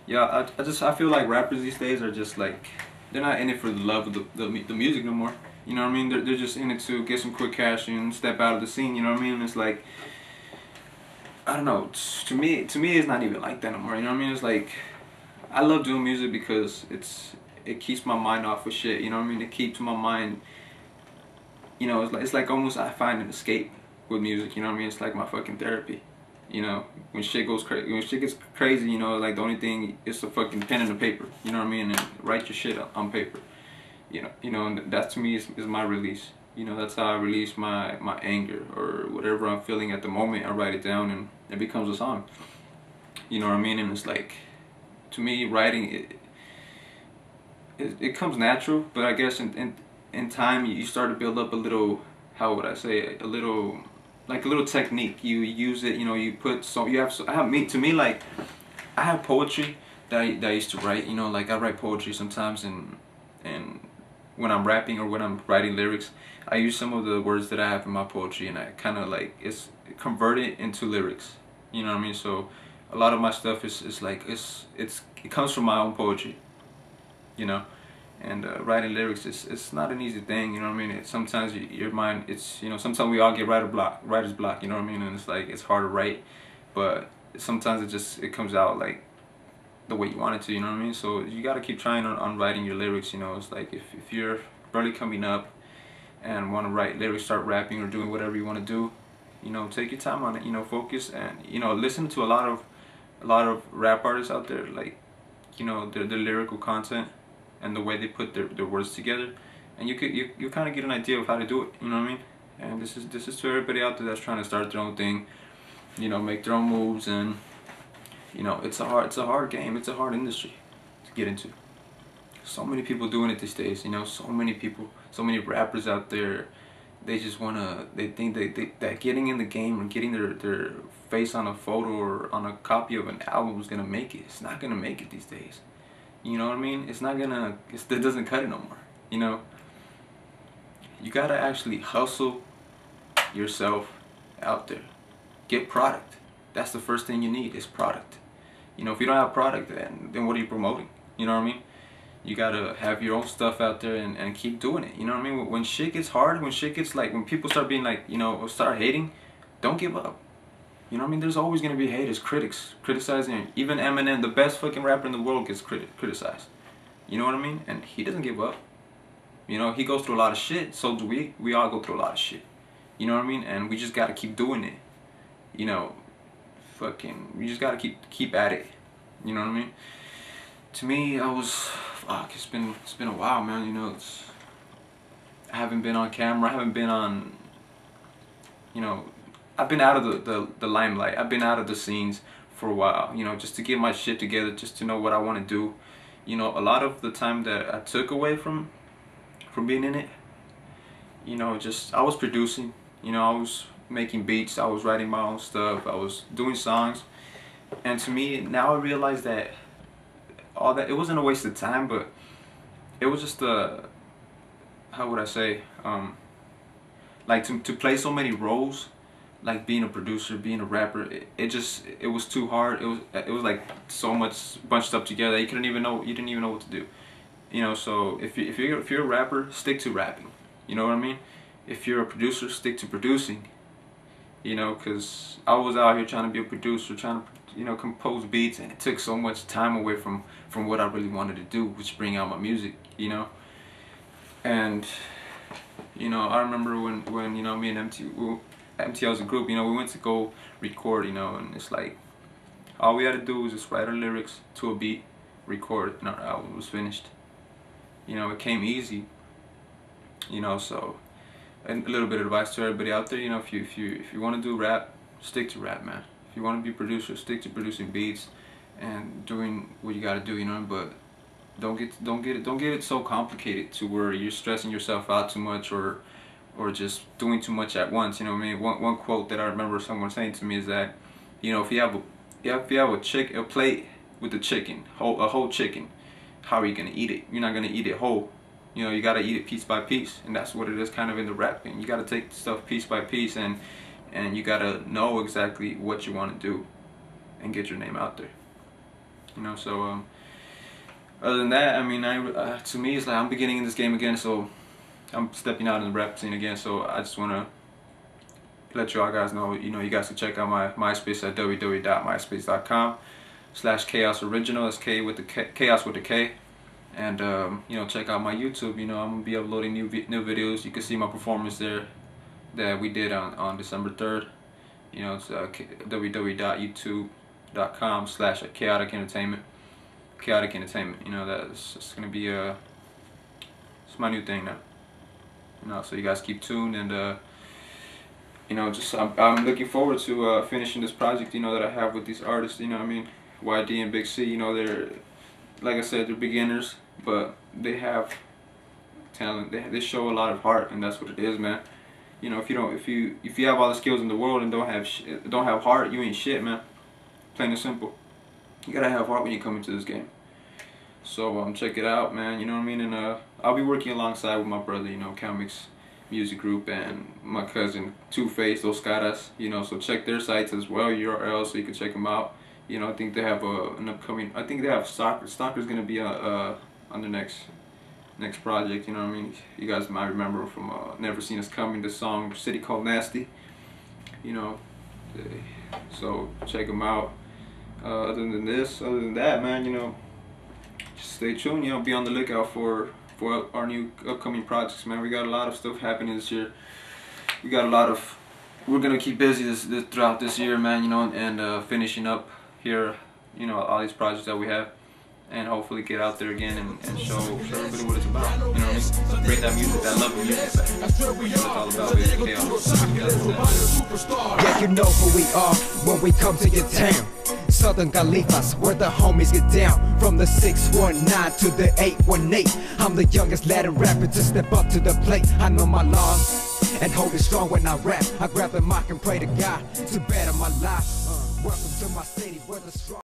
Yeah, I feel like rappers these days are just like, they're not in it for the love of the music no more. You know what I mean? They're just in it to get some quick cash and step out of the scene. You know what I mean? And it's like, I don't know. To me, it's not even like that no more. You know what I mean? It's like, I love doing music because it keeps my mind off of shit. You know what I mean? It keeps my mind. You know, it's like almost I find an escape with music. You know what I mean? It's like my fucking therapy. You know, when shit goes crazy, when shit gets crazy, you know, like the only thing is a fucking pen and a paper. You know what I mean? And write your shit on paper. You know, and that to me is my release. You know, that's how I release my anger or whatever I'm feeling at the moment. I write it down and it becomes a song. You know what I mean? And it's like, to me, writing it comes natural, but I guess in time you start to build up a little, how would I say, a little, like a little technique. You use it, you know, you put so you have, so I have me to me like, I have poetry that I used to write. You know, like I write poetry sometimes, and when I'm rapping or when I'm writing lyrics, I use some of the words that I have in my poetry, and I kind of like convert it into lyrics. You know what I mean? So a lot of my stuff is like it comes from my own poetry. You know, and writing lyrics it's not an easy thing. You know what I mean? Sometimes your mind, it's, you know, sometimes we all get writer's block. You know what I mean? And it's like it's hard to write, but sometimes it comes out like the way you want it to. You know what I mean? So you got to keep trying on writing your lyrics. You know, it's like if you're barely coming up and want to write lyrics, start rapping or doing whatever you want to do, you know, take your time on it. You know, focus, and you know, listen to a lot of rap artists out there, like, you know, their lyrical content and the way they put their words together, and you kind of get an idea of how to do it. You know what I mean? And this is to everybody out there that's trying to start their own thing. You know, make their own moves, and you know, it's a hard game. It's a hard industry to get into. So many people doing it these days. You know, so many people, so many rappers out there. They think that getting in the game or getting their face on a photo or on a copy of an album is gonna make it. It's not gonna make it these days. You know what I mean? It's not gonna, it doesn't cut it no more. You know, you gotta actually hustle yourself out there. Get product. That's the first thing you need is product. You know, if you don't have product, then what are you promoting? You know what I mean? You gotta have your own stuff out there and keep doing it. You know what I mean? When shit gets hard, when shit gets like, when people start being like, you know, start hating, don't give up. You know what I mean? There's always gonna be haters, critics, criticizing. Even Eminem, the best fucking rapper in the world, gets criticized. You know what I mean? And he doesn't give up. You know, he goes through a lot of shit. So do we. We all go through a lot of shit. You know what I mean? And we just gotta keep doing it. You know, we just gotta keep at it. You know what I mean? To me, fuck, it's been a while, man. You know, I haven't been on camera. I haven't been on, you know, I've been out of the limelight. I've been out of the scenes for a while, you know, just to get my shit together, just to know what I want to do. You know, a lot of the time that I took away from being in it, you know, just I was producing, you know, I was making beats, I was writing my own stuff, I was doing songs. And to me, now I realize that all that, it wasn't a waste of time, but it was just how would I say, like to play so many roles, like being a producer, being a rapper, it was too hard. It was like so much bunched up together. You didn't even know what to do. You know, so if you're a rapper, stick to rapping. You know what I mean? If you're a producer, stick to producing. You know, because I was out here trying to be a producer, trying to, you know, compose beats, and it took so much time away from what I really wanted to do, which bring out my music. You know, and you know, I remember when you know, me and MT as a group, you know, we went to go record, you know, and it's like all we had to do was just write our lyrics to a beat, record, and our album was finished. You know, it came easy. You know, so, and a little bit of advice to everybody out there, you know, if you want to do rap, stick to rap, man. If you want to be a producer, stick to producing beats and doing what you got to do, you know, but don't get it so complicated to where you're stressing yourself out too much or just doing too much at once. You know what I mean? One quote that I remember someone saying to me is that, you know, if you have a plate with a chicken, a whole chicken, how are you gonna eat it? You're not gonna eat it whole. You know, you gotta eat it piece by piece, and that's what it is kind of in the rap game. You gotta take stuff piece by piece, and you gotta know exactly what you want to do and get your name out there. You know, so other than that, I mean, to me, it's like I'm beginning in this game again, so I'm stepping out in the rap scene again. So I just wanna let y'all guys know, you know, you guys can check out my MySpace at www.myspace.com/Kaos Original. That's K with the K, Chaos with the K. And you know, check out my YouTube. You know, I'm gonna be uploading new videos. You can see my performance there that we did on December 3rd. You know, it's www.youtube.com/chaotic entertainment. Chaotic entertainment. You know, it's gonna be it's my new thing now. You know, so you guys keep tuned, and you know, just I'm looking forward to finishing this project. You know, that I have with these artists. You know what I mean? YD and Big C. You know, they're, like I said, they're beginners, but they have talent. They show a lot of heart, and that's what it is, man. You know, if you have all the skills in the world and don't have heart, you ain't shit, man. Plain and simple. You gotta have heart when you come into this game. So check it out, man. You know what I mean? And I'll be working alongside with my brother, you know, Comics Music Group, and my cousin Two Face, Los Caras. You know, so check their sites as well, URL, so you can check them out. You know, I think they have an upcoming. I think they have soccer. Soccer's gonna be on the next project. You know what I mean? You guys might remember from Never Seen Us Coming, the song City Called Nasty. You know, so check them out. Other than that, man, you know, just stay tuned. You know, be on the lookout for our new upcoming projects, man. We got a lot of stuff happening this year. We're gonna keep busy throughout this year, man. You know, and finishing up here, you know, all these projects that we have, and hopefully get out there again and show everybody what it's about. You know what I mean? Bring that music, that love of music back. That's what it's all about, basically. Yeah, you know who we are when we come to your town. Southern Califas, where the homies get down. From the 619 to the 818, I'm the youngest Latin rapper to step up to the plate. I know my laws and hold it strong when I rap. I grab the mic and pray to God to better my life. Welcome to my city where the strong